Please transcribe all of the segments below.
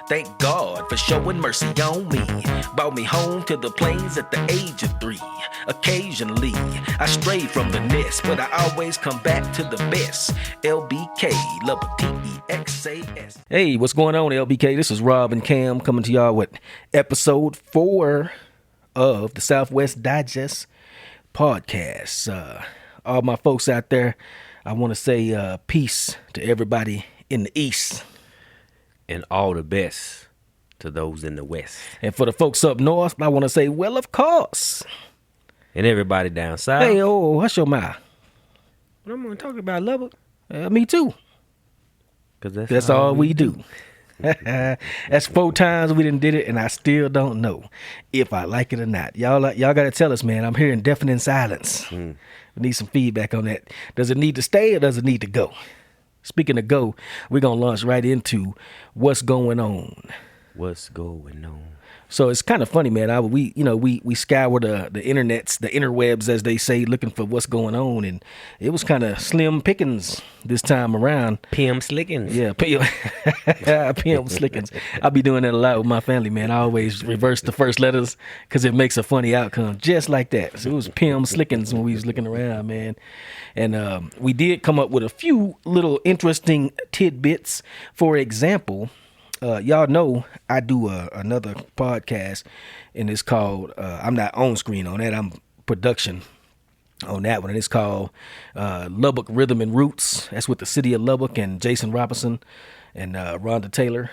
Thank God for showing mercy on me. Brought me home to the plains at the age of 3. Occasionally, I stray from the nest, but I always come back to the best. LBK, Lubbock, TEXAS. Hey, what's going on, LBK? This is Rob and Cam coming to y'all with episode 4 of the Southwest Digest podcast. All my folks out there, I want to say peace to everybody in the East. And all the best to those in the West. And for the folks up north, I want to say, well, of course. And everybody down south. Hey, hush your mouth. But I'm going to talk about Lubbock. Me too. Because that's all we do. That's 4 times we done did it, and I still don't know if I like it or not. Y'all got to tell us, man. I'm hearing deafening silence. We need some feedback on that. Does it need to stay or does it need to go? Speaking of go, we're going to launch right into what's going on. What's going on? So it's kind of funny, man. We scour the internets, the interwebs, as they say, looking for what's going on, and it was kind of slim pickings this time around. PM Slickens. Yeah, PM Slickens. I'll be doing that a lot with my family, man. I always reverse the first letters because it makes a funny outcome, just like that. So it was PM Slickens when we was looking around, man. And we did come up with a few little interesting tidbits. For example, y'all know I do another podcast, and it's called, I'm not on screen on that, I'm production on that one, and it's called Lubbock Rhythm and Roots. That's with the city of Lubbock and Jason Robinson and Rhonda Taylor.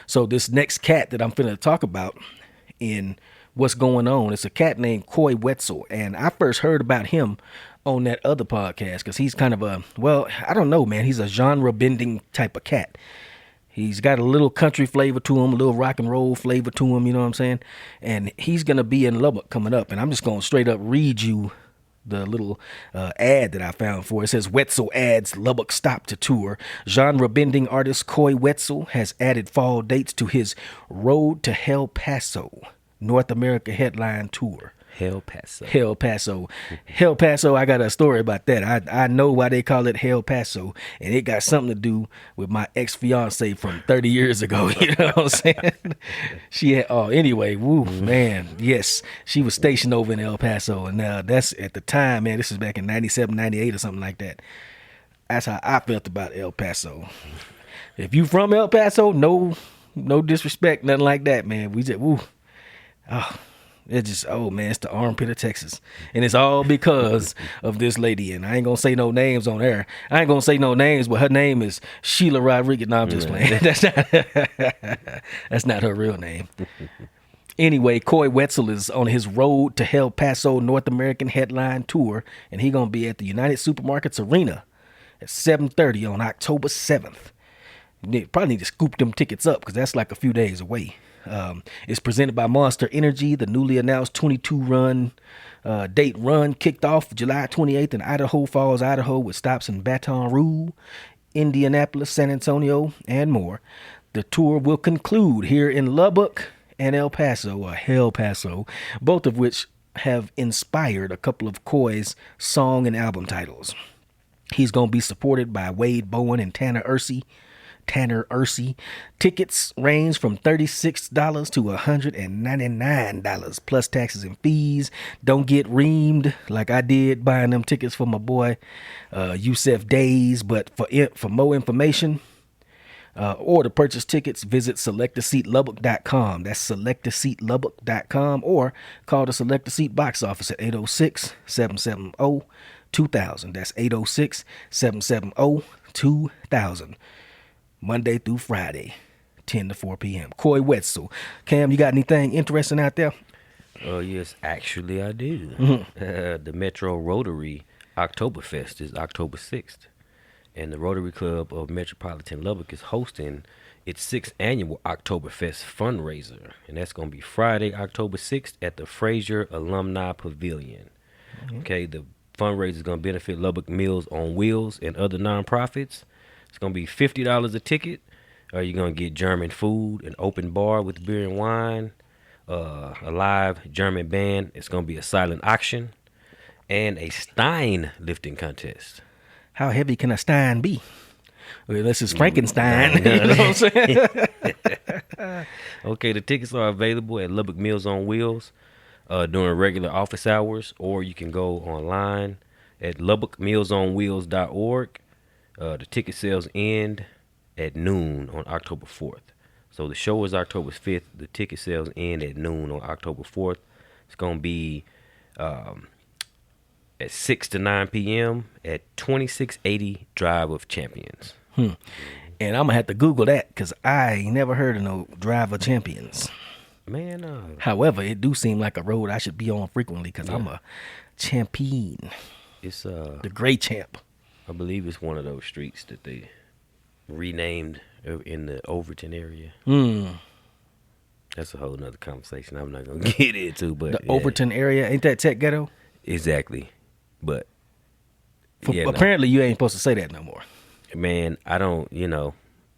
So this next cat that I'm finna talk about in what's going on, it's a cat named Coy Wetzel, and I first heard about him on that other podcast because he's kind of I don't know, man, he's a genre bending type of cat. He's got a little country flavor to him, a little rock and roll flavor to him, you know what I'm saying? And he's going to be in Lubbock coming up. And I'm just going to straight up read you the little ad that I found for it. It says, Wetzel adds Lubbock stop to tour. Genre-bending artist Coy Wetzel has added fall dates to his Road to El Paso North America headline tour. El Paso. El Paso, I got a story about that. I know why they call it El Paso, and it got something to do with my ex-fiance from 30 years ago. You know what I'm saying? She had, anyway, man, yes, she was stationed over in El Paso, and that's at the time, man, this is back in 97, 98 or something like that. That's how I felt about El Paso. If you from El Paso, no disrespect, nothing like that, man. We just, it's just, man, it's the armpit of Texas. And it's all because of this lady. And I ain't going to say no names on air. I ain't going to say no names, but her name is Sheila Rodriguez. No, I'm just playing. That's not her real name. Anyway, Coy Wetzel is on his Road to El Paso North American headline tour. And he going to be at the United Supermarkets Arena at 7:30 on October 7th. You probably need to scoop them tickets up because that's like a few days away. It's presented by Monster Energy. The newly announced 22 date run kicked off July 28th in Idaho Falls, Idaho, with stops in Baton Rouge, Indianapolis, San Antonio, and more. The tour will conclude here in Lubbock and El Paso, both of which have inspired a couple of Coy's song and album titles. He's going to be supported by Wade Bowen and Tanner Ursey. Tickets range from $36 to $199 plus taxes and fees. Don't get reamed like I did buying them tickets for my boy Yusef Days. But for more information or to purchase tickets, visit selectaseatlubbock.com. That's selectaseatlubbock.com, or call the Select a Seat box office at 806-770-2000. That's 806-770-2000. Monday through Friday, 10 to 4 p.m. Coy Wetzel. Cam, you got anything interesting out there? Oh, yes, actually I do. The Metro Rotary Oktoberfest is October 6th. And the Rotary Club of Metropolitan Lubbock is hosting its 6th annual Oktoberfest fundraiser. And that's going to be Friday, October 6th at the Fraser Alumni Pavilion. Okay, the fundraiser is going to benefit Lubbock Meals on Wheels and other nonprofits. It's going to be $50 a ticket. You're going to get German food, an open bar with beer and wine, a live German band. It's going to be a silent auction, and a Stein lifting contest. How heavy can a Stein be? Well, this is Frankenstein. You know what I'm saying? Okay, the tickets are available at Lubbock Meals on Wheels during regular office hours, or you can go online at lubbockmealsonwheels.org. The ticket sales end at noon on October 4th. So the show is October 5th. The ticket sales end at noon on October 4th. It's going to be at 6 to 9 p.m. at 2680 Drive of Champions. And I'm gonna have to Google that because I ain't never heard of no Drive of Champions. Man, However, it do seem like a road I should be on frequently because I'm a champion, it's the great champ. I believe it's one of those streets that they renamed in the Overton area. That's a whole nother conversation I'm not gonna get into, but The Overton area, ain't that Tech Ghetto? Exactly. But Apparently, you ain't supposed to say that no more. Man, I don't,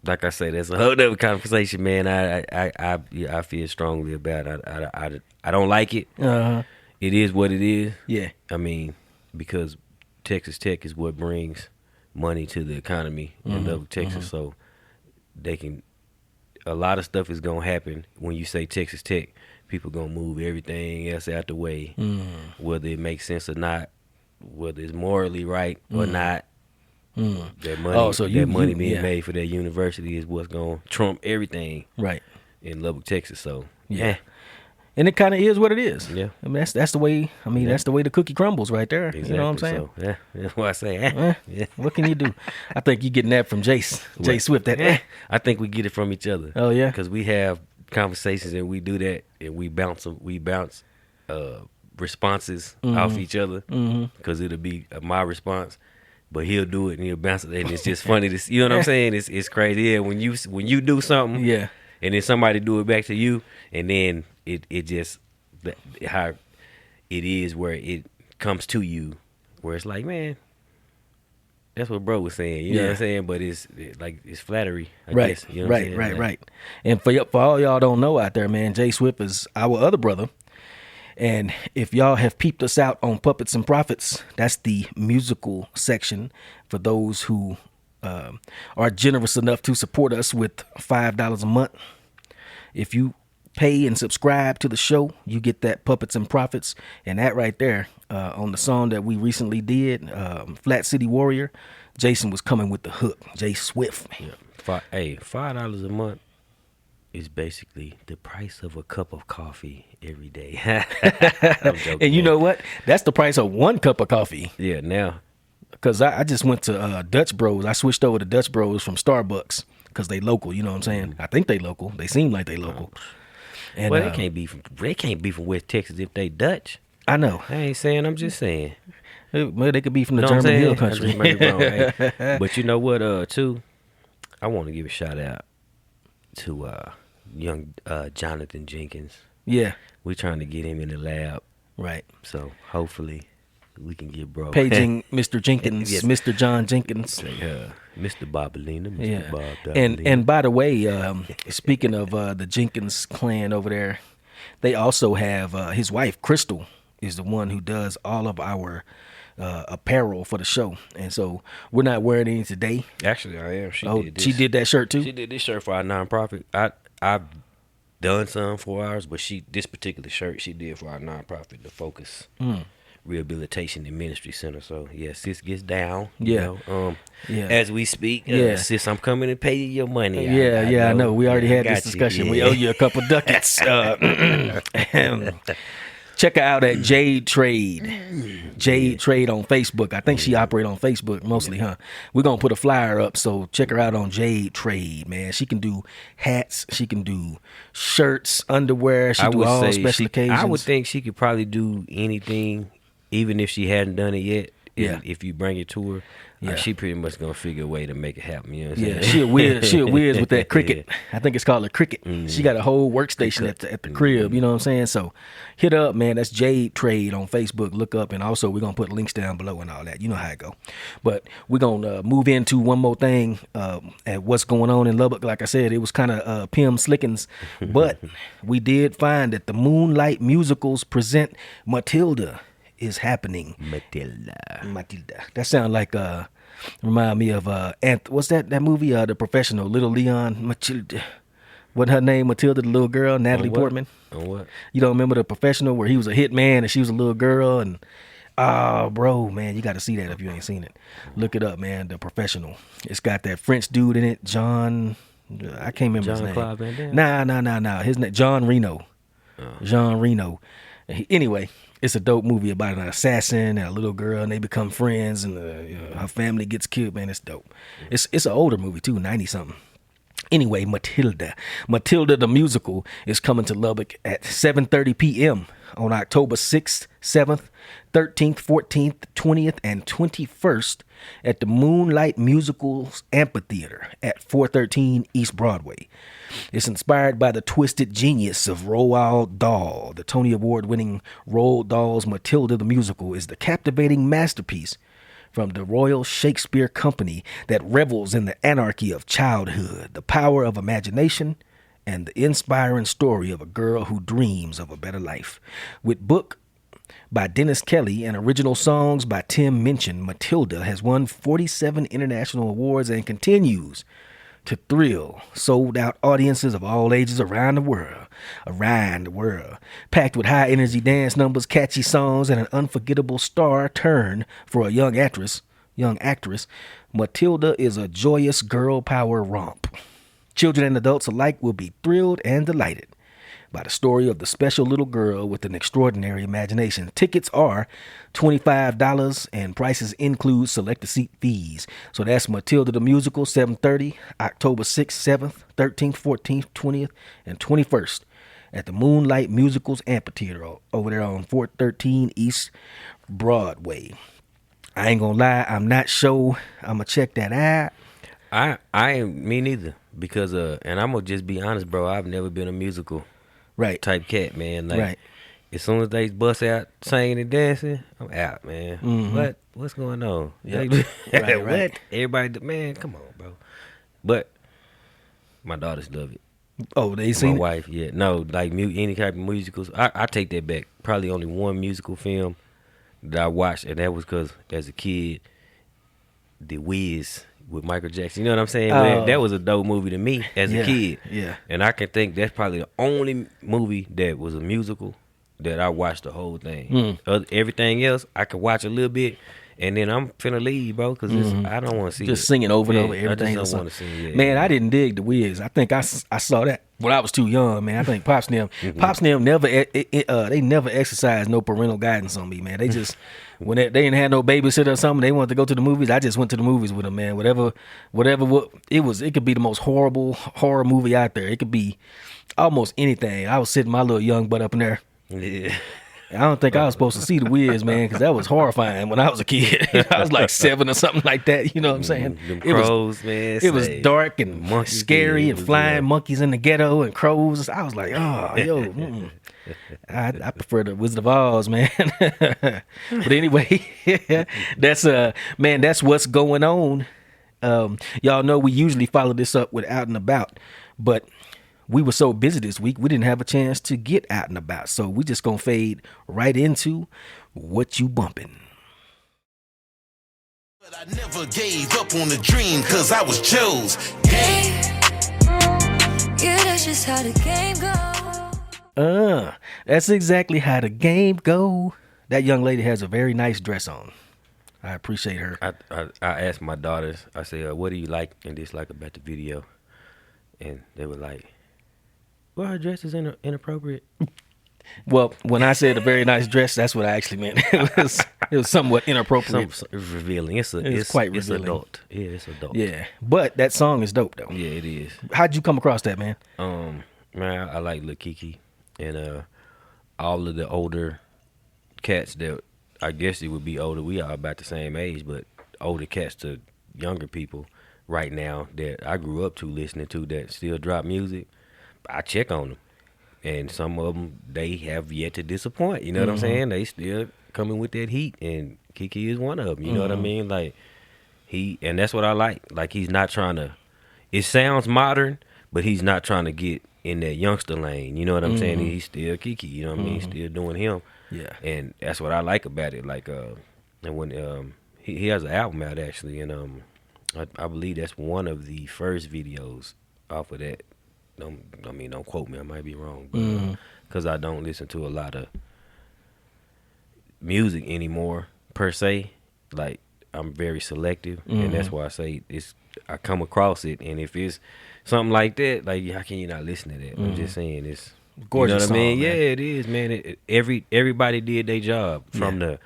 like I say, that's a whole other conversation, man. I feel strongly about it. I don't like it. It is what it is. Yeah. I mean, because Texas Tech is what brings money to the economy in Lubbock, Texas. So a lot of stuff is going to happen when you say Texas Tech. People going to move everything else out the way, whether it makes sense or not, whether it's morally right or not. That money being made for that university is what's going to trump everything right in Lubbock, Texas. So yeah. And it kind of is what it is. Yeah. I mean, that's the way. I mean, that's the way the cookie crumbles, right there. Exactly. You know what I'm saying? So, yeah, that's what I say. Yeah. What can you do? I think you getting that from Jay Swift. I think we get it from each other. Oh yeah, because we have conversations and we do that and we bounce responses off each other because it'll be my response. But he'll do it and he'll bounce it, and it's just funny to see. You know what I'm saying? It's crazy. Yeah, when you do something, yeah, and then somebody do it back to you, and then it just how it is where it comes to you, where it's like, man, that's what bro was saying. You know what I'm saying? But it's flattery, I guess. You know what I'm saying? Right. And for all y'all don't know out there, man, Jay Swift is our other brother. And if y'all have peeped us out on Puppets and Profits, that's the musical section for those who are generous enough to support us with $5 a month. If you pay and subscribe to the show, you get that Puppets and Profits. And that right there on the song that we recently did, Flat City Warrior, Jason was coming with the hook, Jay Swift. Yeah. $5 a month is basically the price of a cup of coffee every day. I'm joking, and you know what? That's the price of one cup of coffee. Yeah, now. Because I just went to Dutch Bros. I switched over to Dutch Bros from Starbucks because they local. You know what I'm saying? I think they local. They seem like they local. And, well, they can't be from West Texas if they Dutch. I know. I ain't saying. I'm just saying. Well, they could be from the German Hill Country. But you know what? Too, I want to give a shout out to young Jonathan Jenkins. Yeah, we're trying to get him in the lab. Right. So hopefully we can get bro. Paging Mr. Jenkins, yes. Mr. John Jenkins. Mr. Bobolina, Mr. Bob Dobolina. And by the way, speaking of the Jenkins clan over there, they also have his wife, Crystal, is the one who does all of our apparel for the show. And so we're not wearing any today. Actually, I am. She did that shirt too? She did this shirt for our nonprofit. I've done some for ours, but this particular shirt she did for our nonprofit, the Focus Rehabilitation and Ministry Center. So yeah, sis gets down. As we speak. Sis, I'm coming to pay you your money. I know. We already had this discussion. We owe you a couple ducats. Check her out at Jade Trade. Jade Trade on Facebook. I think she operates on Facebook mostly, huh? We're going to put a flyer up, so check her out on Jade Trade, man. She can do hats. She can do shirts, underwear. She do all special occasions. I would think she could probably do anything, even if she hadn't done it yet. If you bring it to her. She pretty much gonna figure a way to make it happen. You know what I'm saying? She a whiz with that Cricut. I think it's called a Cricut. She got a whole workstation at the crib. You know what I'm saying? So hit her up, man. That's Jade Trade on Facebook. Look up, and also we're gonna put links down below and all that. You know how it go. But we're gonna move into one more thing at what's going on in Lubbock. Like I said, it was kind of Pim Slickens, but we did find that the Moonlight Musicals present Matilda is happening. Matilda. That sound like remind me of what's that movie? The Professional, Little Leon, Matilda. Wasn't her name Matilda, the little girl, Natalie On what? Portman? On what? You don't remember The Professional where he was a hitman and she was a little girl and bro, man, you got to see that if you ain't seen it. Look it up, man. The Professional. It's got that French dude in it, John. I can't remember his name. Jean-Claude Van Damme? Nah. His name John Reno. Jean Reno. Anyway, it's a dope movie about an assassin and a little girl, and they become friends, and her family gets killed. Man, it's dope. It's an older movie too, 90 something. Anyway, Matilda the musical is coming to Lubbock at 7:30 p.m. on October 6th, 7th, 13th, 14th, 20th, and 21st at the Moonlight Musicals Amphitheater at 413 East Broadway. It's inspired by the twisted genius of Roald Dahl. The Tony Award-winning Roald Dahl's Matilda the musical is the captivating masterpiece from the Royal Shakespeare Company that revels in the anarchy of childhood, the power of imagination, and the inspiring story of a girl who dreams of a better life. With book by Dennis Kelly and original songs by Tim Minchin, Matilda has won 47 international awards and continues to thrill sold-out audiences of all ages around the world. Packed with high-energy dance numbers, catchy songs, and an unforgettable star turn for a young actress, Matilda is a joyous girl power romp. Children and adults alike will be thrilled and delighted by the story of the special little girl with an extraordinary imagination. Tickets are $25 and prices include selected seat fees. So that's Matilda the Musical, 7:30, October 6th, 7th, 13th, 14th, 20th, and 21st at the Moonlight Musicals Amphitheater over there on 413 East Broadway. I ain't gonna lie, I'm not sure. I'm gonna check that out. I ain't me neither because and I'm gonna just be honest, bro. I've never been a musical type cat, man. Like as soon as they bust out singing and dancing, I'm out, man. Mm-hmm. What's going on? Yep. Right. What? Everybody, man, come on, bro. But my daughters love it. Oh, they seen my it? wife, yeah. No, like any type of musicals. I take that back. Probably only one musical film that I watched, and that was because as a kid, The Wiz with Michael Jackson. You know what I'm saying? Man, that was a dope movie to me as a kid. Yeah. And I can think that's probably the only movie that was a musical that I watched the whole thing. Everything else, I could watch a little bit, and then I'm finna leave, bro, because I don't want to see just singing over and over everything. I just don't want to sing. Man, I didn't dig The Wiz. I think I saw that when I was too young, man. I think Pops and them never they never exercised no parental guidance on me, man. They just when they didn't have no babysitter or something, they wanted to go to the movies. I just went to the movies with them, man. Whatever it could be the most horrible horror movie out there. It could be almost anything. I was sitting my little young butt up in there. Yeah. I don't think I was supposed to see The Wiz, man, because that was horrifying when I was a kid. I was like 7 or something like that. You know what I'm saying? Them crows, it was dark and scary and flying monkeys in the ghetto and crows. I was like, oh, yo, I prefer the Wizard of Oz, man. But anyway, that's what's going on. Y'all know we usually follow this up with Out and About, but we were so busy this week, we didn't have a chance to get out and about. So we just gonna fade right into What You Bumping. But I never gave up on the dream, cause I was chose. Yeah, that's just how the game goes. That's exactly how the game go. That young lady has a very nice dress on. I appreciate her. I asked my daughters, I said, what do you like and dislike about the video? And they were like, well, her dress is inappropriate. Well, when I said a very nice dress, that's what I actually meant. It was somewhat inappropriate. It's revealing. It's quite revealing. Adult. Yeah, it's adult. Yeah, but that song is dope though. Yeah, it is. How'd you come across that, man? Man, I like Lil Kiki and all of the older cats that I guess it would be older. We are about the same age, but older cats to younger people right now that I grew up to listening to that still drop music. I check on them, and some of them they have yet to disappoint. You know what I'm saying? They still coming with that heat, and Kiki is one of them. You know what I mean? Like and that's what I like. Like he's not trying to. It sounds modern, but he's not trying to get in that youngster lane. You know what I'm saying? He's still Kiki. You know what I mean? He's still doing him. Yeah. And that's what I like about it. Like and when he has an album out actually, and I believe that's one of the first videos off of that don't quote me. I might be wrong, but because I don't listen to a lot of music anymore per se. Like I'm very selective, and that's why I say I come across it, and if it's something like that, like how can you not listen to that? I'm just saying it's Gorgeous you know what I mean? song, man. Yeah, it is, man. Everybody did their job from the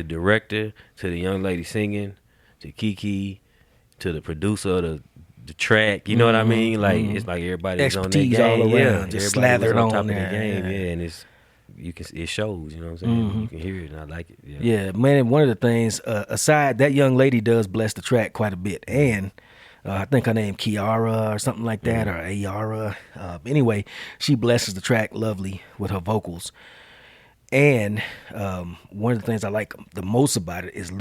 director to the young lady singing to Kiki to the producer of the track. You know what I mean? Like it's like everybody's on their Expertise game. all around, Yeah, just everybody was slathered on on top of there, the game. yeah. Yeah, and it shows. You know what I'm saying? You can hear it, and I like it. Yeah. Yeah, man. One of the things, aside that young lady does bless the track quite a bit, and I think her name Kiara or something like that, or Ayara. Anyway, she blesses the track lovely with her vocals. And one of the things I like the most about it is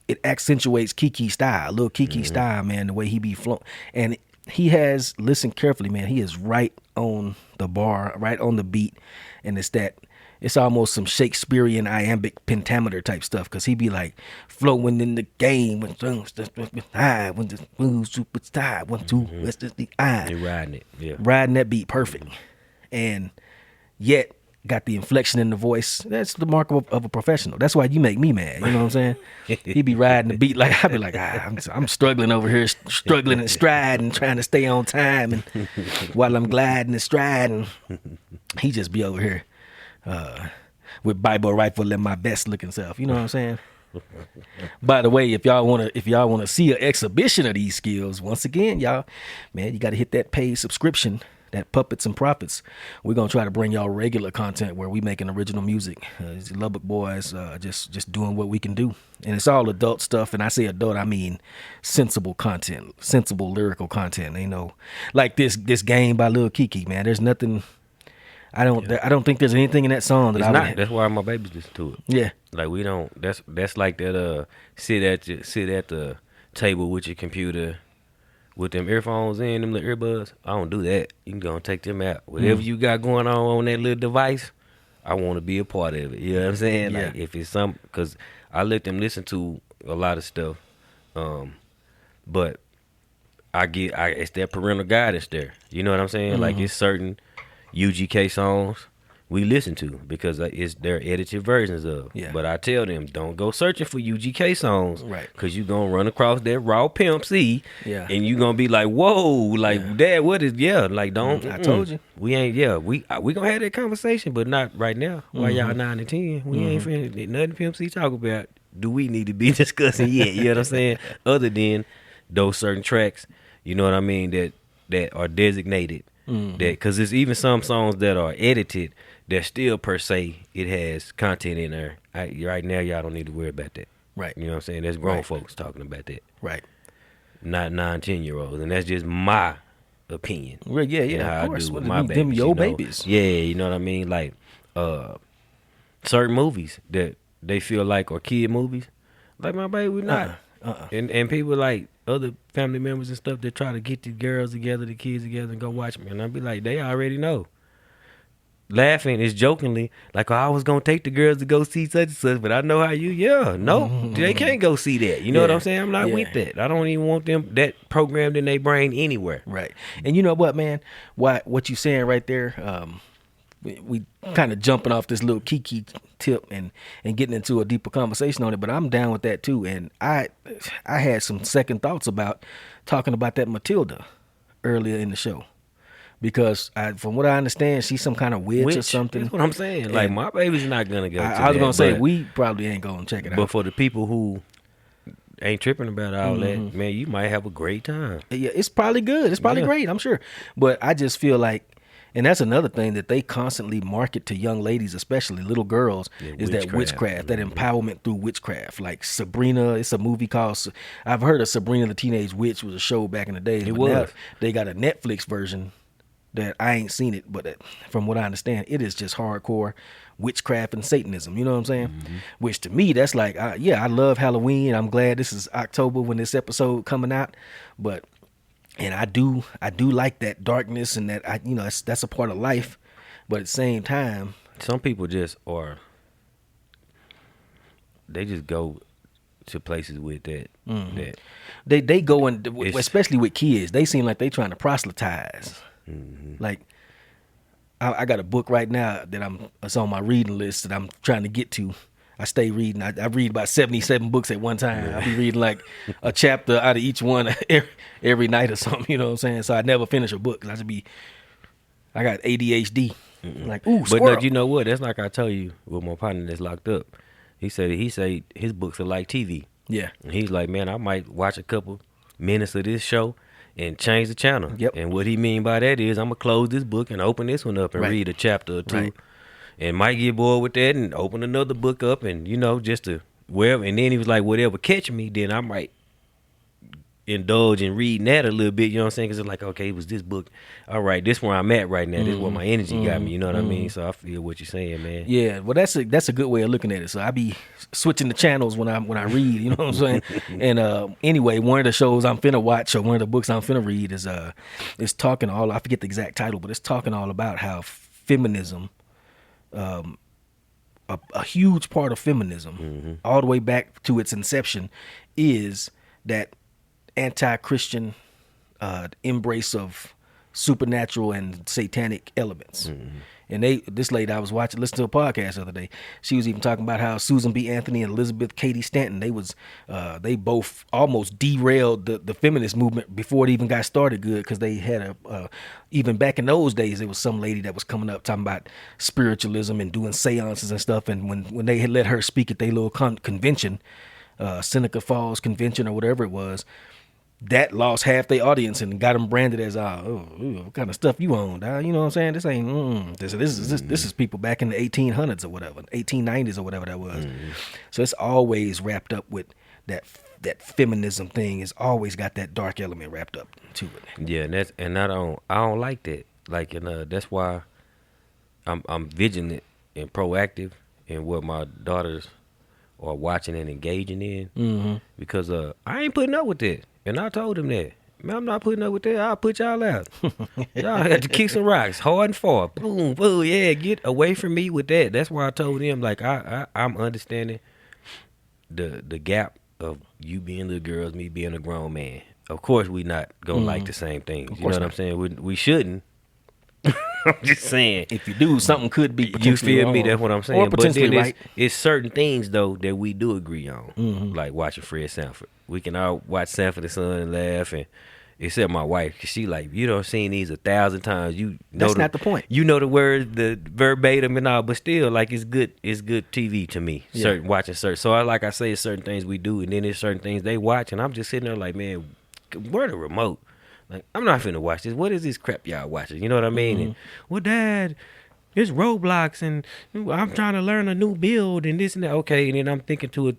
it accentuates Kiki's style, Lil Kiki style, man. The way he be flowing, and he has listen carefully, man. He is right on the bar, right on the beat, and it's almost some Shakespearean iambic pentameter type stuff, because he be like flowing in the game when high, when the moves super high, 1 2 that's just the eye. They riding it. Yeah. Riding that beat perfect, and yet got the inflection in the voice. That's the mark of a professional. That's why you make me mad. You know what I'm saying? He be riding the beat like I be like, I'm struggling over here, struggling and striding, trying to stay on time, and while I'm gliding and striding, he just be over here with Bible rifle and my best looking self. You know what I'm saying? By the way, if y'all wanna see an exhibition of these skills, once again, y'all, man, you got to hit that paid subscription, that Puppets and Profits. We're gonna try to bring y'all regular content where we making original music. These Lubbock boys just doing what we can do, and it's all adult stuff. And I say adult, I mean sensible content, sensible lyrical content. You know, like this game by Lil Kiki, man. There's nothing. I don't think there's anything in that song that It's I not. would. That's why my babies listen to it. Yeah. Like we don't. That's like that. Sit at the table with your computer, with them earphones in, them little earbuds. I don't do that. You can go and take them out. Whatever you got going on that little device, I want to be a part of it. You know what I'm saying? Yeah. Like if it's because I let them listen to a lot of stuff, but it's that parental guidance there. You know what I'm saying? Like it's certain UGK songs we listen to because it's their edited versions of. Yeah. But I tell them, don't go searching for UGK songs. Right. Because you're going to run across that raw Pimp C. Yeah. And you're going to be like, whoa, like, Dad, what is, like, don't. I told you. We ain't, we going to have that conversation, but not right now. While y'all 9 and 10, we ain't finna, nothing Pimp C talk about do we need to be discussing yet. You know what I'm saying? Other than those certain tracks, you know what I mean, that are designated. That because there's even some songs that are edited that still per se it has content in there. Right now y'all don't need to worry about that. Right. You know what I'm saying? That's grown folks talking about that. Right. Not 9-10-year-olds, and that's just my opinion. Well, yeah, and how of I course. do with What, my them babies, your you know? babies. Yeah, you know what I mean. Like certain movies that they feel like are kid movies, like my baby, we not. And people like other family members and stuff that try to get the girls together, the kids together, and go watch them. And I'd be like, they already know. Laughing is jokingly like, oh, I was gonna take the girls to go see such and such, but I know how you. Yeah, no, they can't go see that. You know what I'm saying? I'm not with that. I don't even want them that programmed in their brain anywhere. Right. And you know what, man? What you saying right there? We kind of jumping off this little Kiki tip and getting into a deeper conversation on it, but I'm down with that too. And I had some second thoughts about talking about that Matilda earlier in the show, because from what I understand, she's some kind of witch or something. That's what I'm saying. Like my baby's not gonna go. I was gonna say we probably ain't gonna check it out. But for the people who ain't tripping about all that, man, you might have a great time. Yeah, it's probably good. It's probably great, I'm sure. But I just feel like, and that's another thing that they constantly market to young ladies, especially little girls, is that witchcraft, that empowerment through witchcraft. Like Sabrina, it's a movie called, I've heard of Sabrina the Teenage Witch was a show back in the day. It but was. Now they got a Netflix version that I ain't seen it, but from what I understand, it is just hardcore witchcraft and Satanism. You know what I'm saying? Which to me, that's like, I love Halloween. I'm glad this is October when this episode coming out, but. And I do like that darkness and that that's a part of life, but at the same time, some people they just go to places with that. That they go and especially with kids, they seem like they trying to proselytize. Like, I got a book right now that it's on my reading list that I'm trying to get to. I stay reading. I read about 77 books at one time. I'll be reading like a chapter out of each one every night or something, you know what I'm saying? So I never finish a book 'cause I got ADHD. Like, ooh, But squirrel. no, you know what? That's like I tell you with my partner that's locked up. He said his books are like TV. Yeah. And he's like, man, I might watch a couple minutes of this show and change the channel. Yep. And what he mean by that is I'm gonna close this book and open this one up and Right. read a chapter or two. Right. And might get bored with that and open another book up and just to wherever. And then he was like, whatever catch me, then I might indulge in reading that a little bit. You know what I'm saying? Because it's like, okay, it was this book. All right, this where I'm at right now. This is where my energy got me. You know what I mean? So I feel what you're saying, man. Yeah, well, that's a good way of looking at it. So I be switching the channels when I read. You know what I'm saying? And anyway, one of the shows I'm finna watch or one of the books I'm finna read is talking all. I forget the exact title, but it's talking all about how feminism, a huge part of feminism, all the way back to its inception, is that anti-Christian embrace of supernatural and satanic elements. And this lady I was listening to a podcast the other day. She was even talking about how Susan B. Anthony and Elizabeth Cady Stanton, they both almost derailed the feminist movement before it even got started good, because they had even back in those days, there was some lady that was coming up talking about spiritualism and doing seances and stuff. And when they had let her speak at their little convention, Seneca Falls convention or whatever it was, that lost half their audience and got them branded as what kind of stuff you own, dog? You know what I'm saying? This ain't this is people back in the 1800s or whatever, 1890s or whatever that was. So it's always wrapped up with that feminism thing. It's always got that dark element wrapped up to it. Yeah, and I don't like that. Like, and that's why I'm vigilant and proactive in what my daughters are watching and engaging in, because I ain't putting up with that. And I told him that, man, I'm not putting up with that. I'll put y'all out. Y'all had to kick some rocks hard and far. Boom, boom, yeah, get away from me with that. That's why I told him, like, I'm understanding the gap of you being little girls, me being a grown man. Of course, we not gonna like the same things. You know what I'm saying? We shouldn't. I'm just saying. If you do, something could be You potentially feel me? wrong. That's what I'm saying. Or potentially but then right. it's certain things though that we do agree on, like watching Fred Sanford. We can all watch Sanford and Son and laugh, and except my wife, 'cause she like, you know, seen these 1,000 times. You know That's not the point. You know the words, the verbatim and all, but still, like, it's good. It's good TV to me. Yeah. Watching certain. So like I say, it's certain things we do, and then there's certain things they watch, and I'm just sitting there like, man, where the remote? Like, I'm not finna watch this. What is this crap y'all watching? You know what I mean? And, well, Dad, it's Roblox, and I'm trying to learn a new build and this and that. Okay, and then I'm thinking to it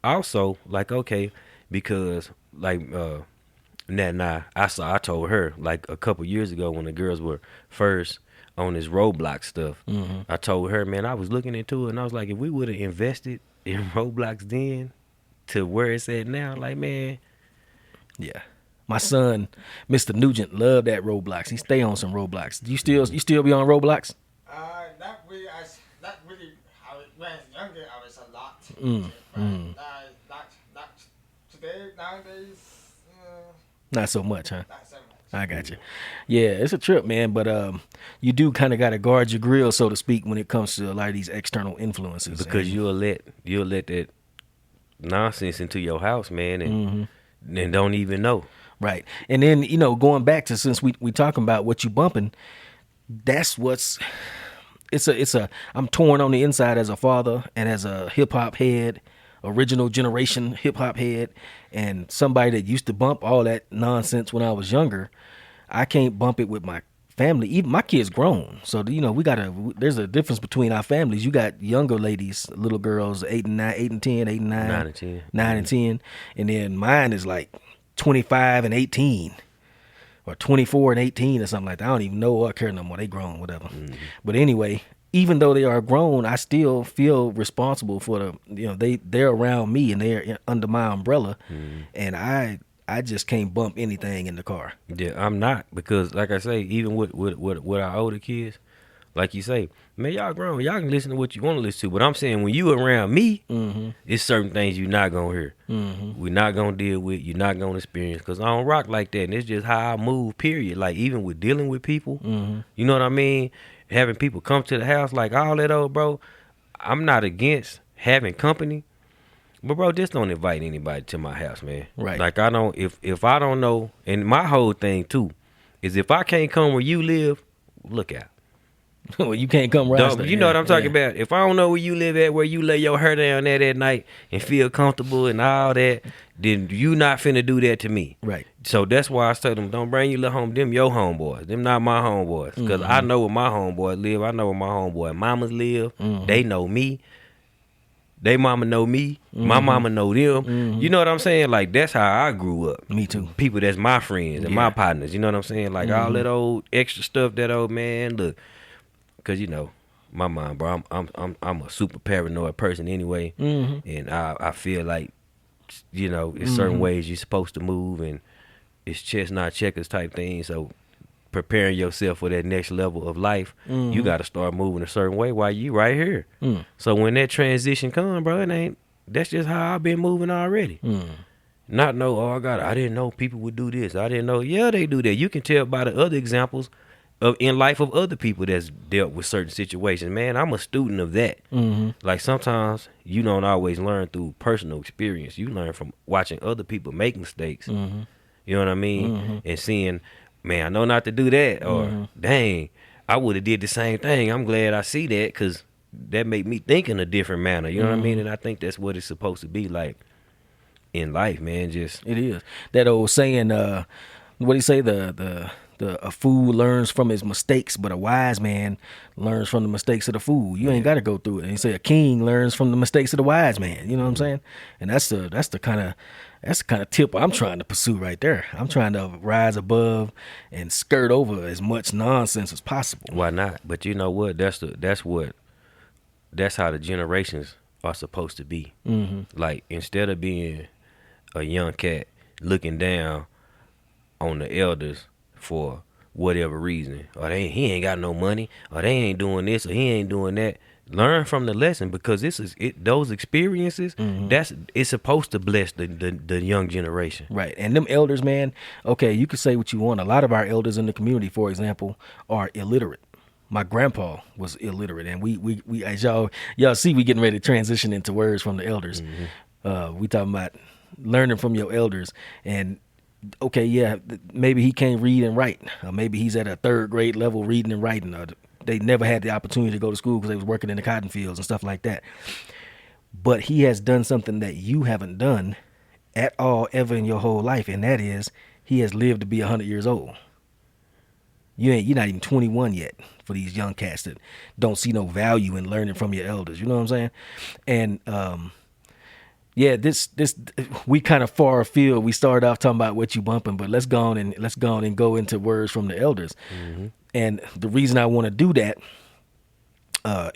also, like, okay, because like I told her like a couple years ago when the girls were first on this Roblox stuff. I told her, man, I was looking into it, and I was like, if we would have invested in Roblox then to where it's at now, like, man. Yeah. My son, Mr. Nugent, loved that Roblox. He stay on some Roblox. You still be on Roblox? Not really. Not really. When I was younger, I was a lot. Not today. Nowadays, Not so much, huh? not so much. I got you. Yeah, it's a trip, man. But you do kind of got to guard your grill, so to speak, when it comes to a lot of these external influences. Because And you'll let that nonsense into your house, man, and don't even know. right. And then, going back to, since we talking about what you bumping, that's what's I'm torn on the inside as a father and as a hip hop head, original generation hip hop head, and somebody that used to bump all that nonsense when I was younger. I can't bump it with my family. Even my kids grown, so there's a difference between our families. You got younger ladies, little girls, 8 and 9, 8 and 10, 8 and 9, 9 and 10. 9 and 10, and then mine is like 25 and 18. Or 24 and 18 or something like that. I don't even know or care no more. They grown, whatever. But anyway, even though they are grown, I still feel responsible for they're around me and they're under my umbrella, and I just can't bump anything in the car. Yeah, I'm not, because like I say, even with our older kids, Like you say, man, y'all grown. Y'all can listen to what you want to listen to. But I'm saying when you around me, it's certain things you're not going to hear. We're not going to deal with. You're not going to experience. Because I don't rock like that. And it's just how I move, period. Like, even with dealing with people, you know what I mean? Having people come to the house, like all that old, bro. I'm not against having company. But, bro, just don't invite anybody to my house, man. Right. Like, I don't, if I don't know, and my whole thing, too, is if I can't come where you live, look out. Well, you can't come right. You know what I'm talking about. If I don't know where you live at, where you lay your hair down at night and feel comfortable and all that, then you not finna do that to me. Right. So that's why I tell them, don't bring your little home. Them your homeboys. Them not my homeboys. Because I know where my homeboys live. I know where my homeboy mamas live. They know me. They mama know me. My mama know them. You know what I'm saying? Like, that's how I grew up. Me too. People that's my friends and my partners. You know what I'm saying? Like, all that old extra stuff, that old man, look. Because, you know, my mind, bro, I'm a super paranoid person anyway. And I feel like, you know, it's certain ways you're supposed to move, and it's chestnut checkers type thing. So preparing yourself for that next level of life, you got to start moving a certain way while you right here. So when that transition come, bro, that's just how I've been moving already. Not know, I didn't know people would do this. I didn't know, yeah, they do that. You can tell by the other examples in life of other people that's dealt with certain situations. Man, I'm a student of that. Like, sometimes you don't always learn through personal experience. You learn from watching other people make mistakes. You know what I mean? And seeing, man, I know not to do that, or dang, I would have did the same thing. I'm glad I see that, because that make me think in a different manner. You know what I mean? And I think that's what it's supposed to be like in life, man. Just It is. That old saying, what do you say? A fool learns from his mistakes, but a wise man learns from the mistakes of the fool. You ain't got to go through it. And you say a king learns from the mistakes of the wise man. You know what I'm saying? And that's the kind of tip I'm trying to pursue right there. I'm trying to rise above and skirt over as much nonsense as possible. why not? But you know what? That's how the generations are supposed to be. Like, instead of being a young cat looking down on the elders for whatever reason, or he ain't got no money, or they ain't doing this, or he ain't doing that. Learn from the lesson, because those experiences, it's supposed to bless the young generation. Right. And them elders, man, okay, you could say what you want. A lot of our elders in the community, for example, are illiterate. My grandpa was illiterate, and we as y'all see, we getting ready to transition into words from the elders. We talking about learning from your elders, and okay, yeah, maybe he can't read and write, or maybe he's at a third grade level reading and writing, or they never had the opportunity to go to school because they was working in the cotton fields and stuff like that. But he has done something that you haven't done at all ever in your whole life, and that is he has lived to be 100 years old. You're not even 21 yet for these young cats that don't see no value in learning from your elders. You know what I'm saying? And yeah, this we kind of far afield. We started off talking about what you bumping, but let's go on and go into words from the elders. And the reason I want to do that,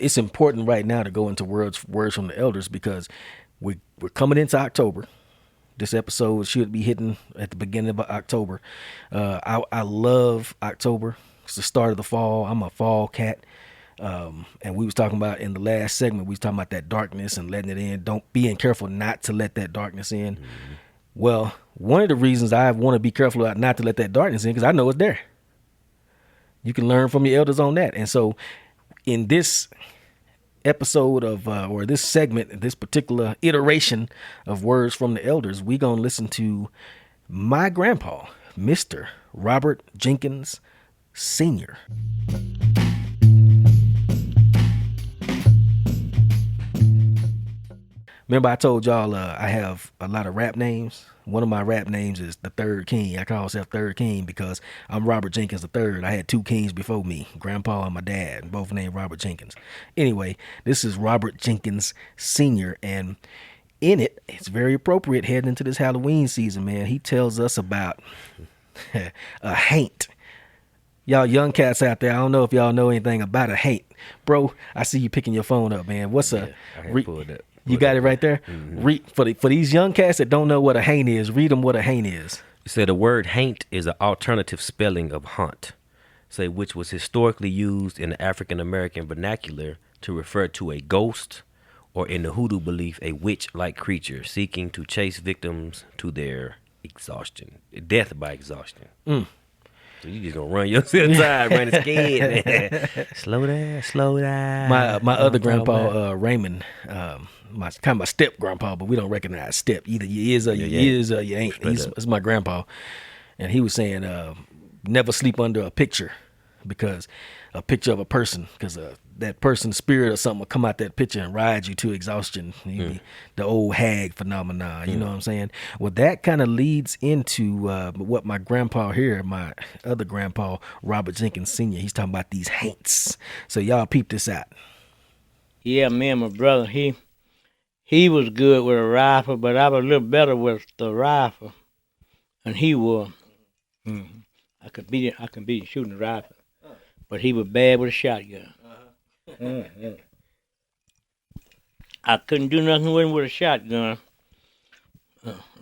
it's important right now to go into words from the elders, because we're coming into October. This episode should be hitting at the beginning of October. I love October. It's the start of the fall. I'm a fall cat. And we was talking about in the last segment, we was talking about that darkness and letting it in. Being careful not to let that darkness in. Well, one of the reasons I want to be careful about not to let that darkness in, because I know it's there. You can learn from your elders on that. And so in this episode of, or this segment, this particular iteration of Words from the Elders, we going to listen to my grandpa, Mr. Robert Jenkins Sr. Remember I told y'all I have a lot of rap names. One of my rap names is the Third King. I call myself Third King because I'm Robert Jenkins the Third. I had two kings before me, Grandpa and my dad, both named Robert Jenkins. Anyway, this is Robert Jenkins Sr. And in it, it's very appropriate heading into this Halloween season, man. He tells us about a haint. Y'all young cats out there, I don't know if y'all know anything about a haint. Bro, I see you picking your phone up, man. What's a... You got it right there? Mm-hmm. For these young cats that don't know what a haint is, read them what a haint is. You said the word haint is an alternative spelling of haunt. say which was historically used in the African American vernacular to refer to a ghost, or in the hoodoo belief, a witch-like creature seeking to chase victims to their exhaustion, death by exhaustion. So you just gonna run yourself tired, running scared, man. Slow down, slow down. My other Don't talk about- grandpa, Raymond, my step grandpa, but we don't recognize step. Either you is or you you ain't. is or you ain't. Straight up. It's my grandpa, and he was saying, never sleep under a picture, because a picture of a person, because that person's spirit or something will come out that picture and ride you to exhaustion. The old hag phenomenon, you know what I'm saying? Well, that kind of leads into what my grandpa here, my other grandpa, Robert Jenkins Sr., he's talking about these haints. So y'all peep this out. Yeah, me and my brother, he was good with a rifle, but I was a little better with the rifle, and he was. I could beat him shooting the rifle, but he was bad with a shotgun. I couldn't do nothing with him with a shotgun.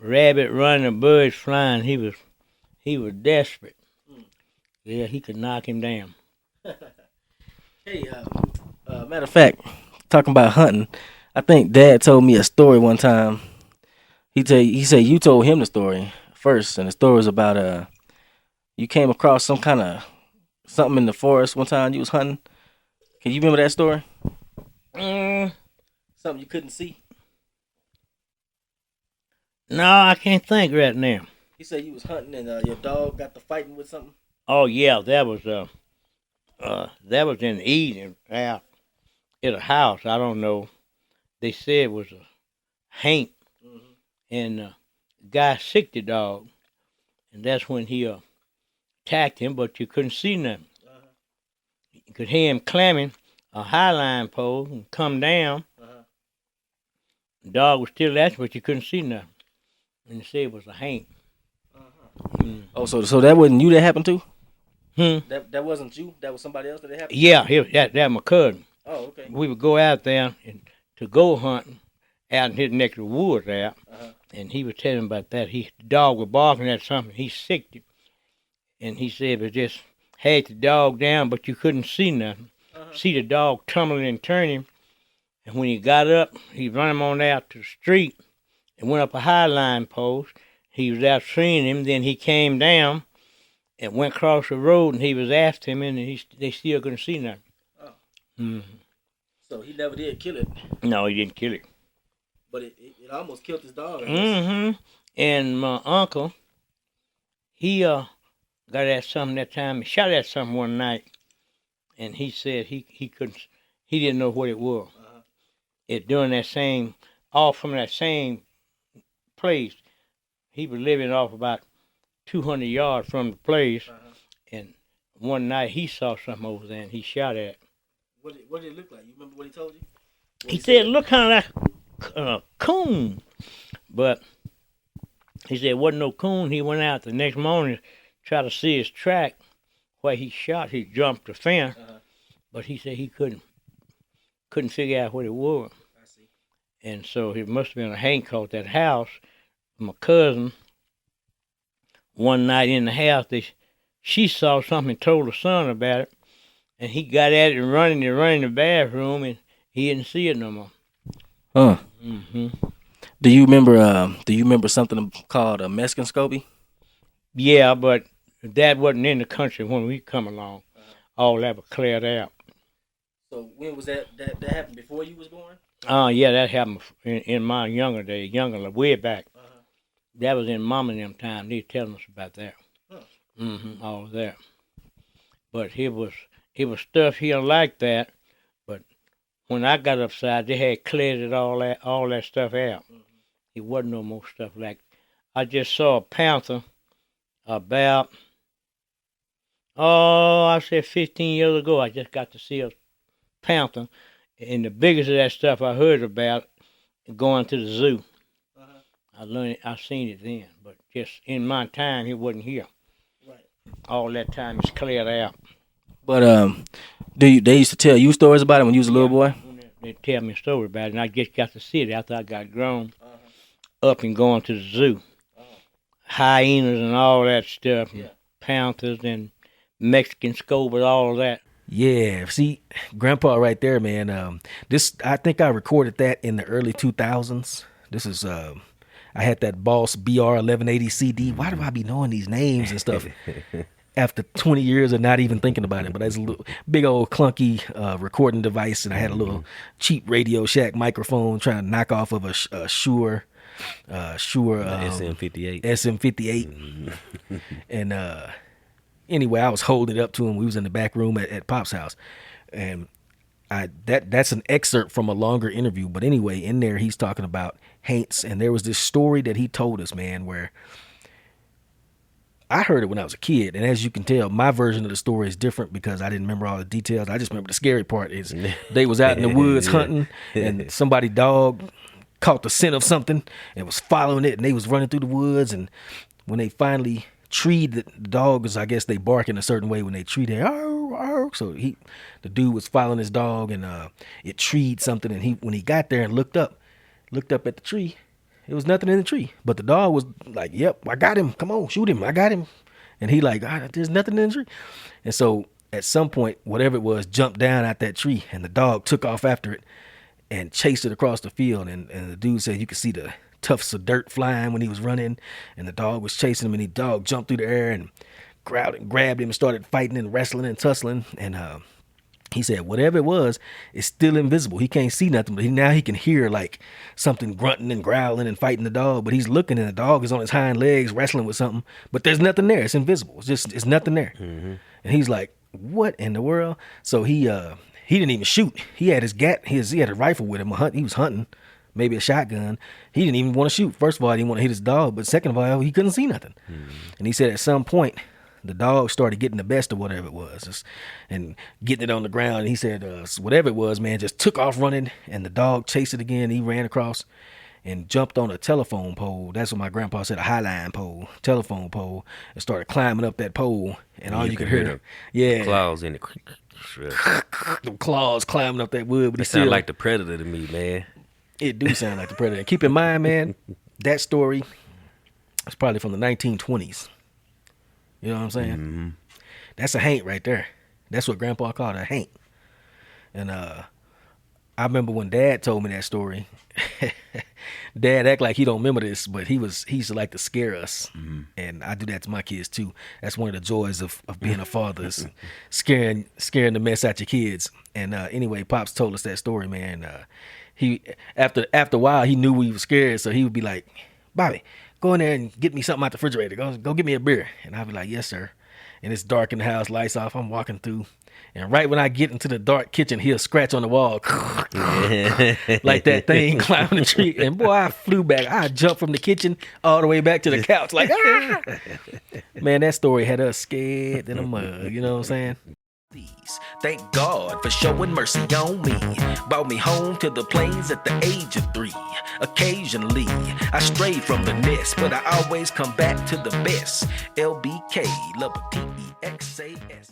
Rabbit running, a birds flying. He was desperate. Yeah, he could knock him down. Hey, matter of fact, talking about hunting, I think Dad told me a story one time. He said you told him the story first, and the story was about you came across some kind of something in the forest one time you was hunting. Can you remember that story? Something you couldn't see. No, I can't think right now. He said you was hunting and your dog got to fighting with something. Oh yeah, that was in the evening out at a house. I don't know. They said it was a haint, and guy sicked the dog, and that's when he attacked him. But you couldn't see nothing. You could hear him clamming a highline pole and come down. The dog was still at you, but you couldn't see nothing. And they said it was a haint. Oh, so that wasn't you that happened to? That wasn't you. That was somebody else that it happened. Yeah, that my cousin. Oh, okay. We would go out there to go hunting out in his neck of the woods out, and he was telling about that. The dog was barking at something. He sicked it, and he said it just had the dog down, but you couldn't see nothing. See the dog tumbling and turning, and when he got up, he run him on out to the street and went up a highline post. He was out seeing him, then he came down and went across the road, and he was after him, and they still couldn't see nothing. So he never did kill it, No, he didn't kill it. but it almost killed his dog. I guess. And my uncle, he got at something that time. He shot at something one night, and he said he didn't know what it was. It during that same, off from that same place, he was living off about 200 yards from the place, and one night he saw something over there, and he shot at it. What did it look like? You remember what he told you? He said it looked kind of like a coon, but he said it wasn't no coon. He went out the next morning to try to see his track where he shot. He jumped the fence, but he said he couldn't figure out what it was. I see. And so it must have been a Hancock at that house. My cousin, one night in the house, she saw something and told her son about it, and he got at it and running the bathroom, and he didn't see it no more. Huh. Do you remember something called a Mexican Scobie? Yeah, but that wasn't in the country when we come along. All that was cleared out. So when was that happened? Before you was born? Yeah, that happened in my younger days, way back. That was in Mama and them time. They telling us about that. All of that. But it was stuff here like that. But when I got upside, they had cleared all that stuff out. It wasn't no more stuff like. I just saw a panther about I said 15 years ago. I just got to see a panther, and the biggest of that stuff I heard about going to the zoo. I seen it then, but just in my time, it wasn't here. Right. All that time it's cleared out. But they used to tell you stories about it when you was a little boy? They tell me a story about it, and I just got to see it after I got grown up and going to the zoo. Hyenas and all that stuff, and panthers and Mexican scope and all of that. Yeah, see, Grandpa right there, man. This I think I recorded that in the early 2000s. This is I had that Boss BR1180 CD. Why do I be knowing these names and stuff after 20 years of not even thinking about it? But that's a little big old clunky recording device, and I had a little cheap Radio Shack microphone trying to knock off of a Shure SM58. SM58, and anyway, I was holding it up to him. We was in the back room at Pop's house, and that's an excerpt from a longer interview. But anyway, in there he's talking about Haints, and there was this story that he told us, man, where I heard it when I was a kid, and as you can tell, my version of the story is different because I didn't remember all the details. I just remember the scary part is they was out in the woods hunting, and somebody's dog caught the scent of something and was following it, and they was running through the woods, and when they finally treed the dogs, I guess they bark in a certain way when they treat it. So the dude was following his dog, and it treed something, and when he got there and looked up at the tree, there was nothing in the tree, but the dog was like, "Yep, I got him. Come on, shoot him. I got him." And he like, "There's nothing in the tree." And so at some point, whatever it was jumped down out that tree, and the dog took off after it and chased it across the field. And the dude said you could see the tufts of dirt flying when he was running, and the dog was chasing him, and the dog jumped through the air and grabbed him and started fighting and wrestling and tussling. And he said whatever it was, it's still invisible. He can't see nothing, but now he can hear like something grunting and growling and fighting the dog. But he's looking, and the dog is on his hind legs wrestling with something, but there's nothing there. It's invisible. It's nothing there. Mm-hmm. And he's like, what in the world? So he didn't even shoot. He had he had a rifle with him. He was hunting, maybe a shotgun. He didn't even want to shoot. First of all, he didn't want to hit his dog, but second of all, he couldn't see nothing. Mm-hmm. And he said at some point, the dog started getting the best of whatever it was and getting it on the ground. And he said, whatever it was, man, just took off running, and the dog chased it again. He ran across and jumped on a telephone pole. That's what my grandpa said, a highline pole, telephone pole, and started climbing up that pole. And all you could hear, claws in it. The claws climbing up that wood. But it sounds like the Predator to me, man. It do sound like the Predator. And keep in mind, man, that story is probably from the 1920s. You know what I'm saying? Mm-hmm. That's a haint right there. That's what Grandpa called a haint. And I remember when Dad told me that story. Dad act like he don't remember this, but he used to like to scare us. Mm-hmm. And I do that to my kids too. That's one of the joys of being a father, is scaring the mess out your kids. And anyway, Pops told us that story, man. He after a while he knew we were scared, so he would be like, "Bobby, go in there and get me something out the refrigerator. Go get me a beer." And I'd be like, "Yes, sir." And it's dark in the house, lights off. I'm walking through, and right when I get into the dark kitchen, he'll scratch on the wall, like that thing climbing the tree. And boy, I flew back. I jumped from the kitchen all the way back to the couch, like, ah! Man, that story had us scared in the mud. You know what I'm saying? Thank God for showing mercy on me. Brought me home to the plains at the age of 3. Occasionally, I stray from the nest, but I always come back to the best. LBK, love TEXAS.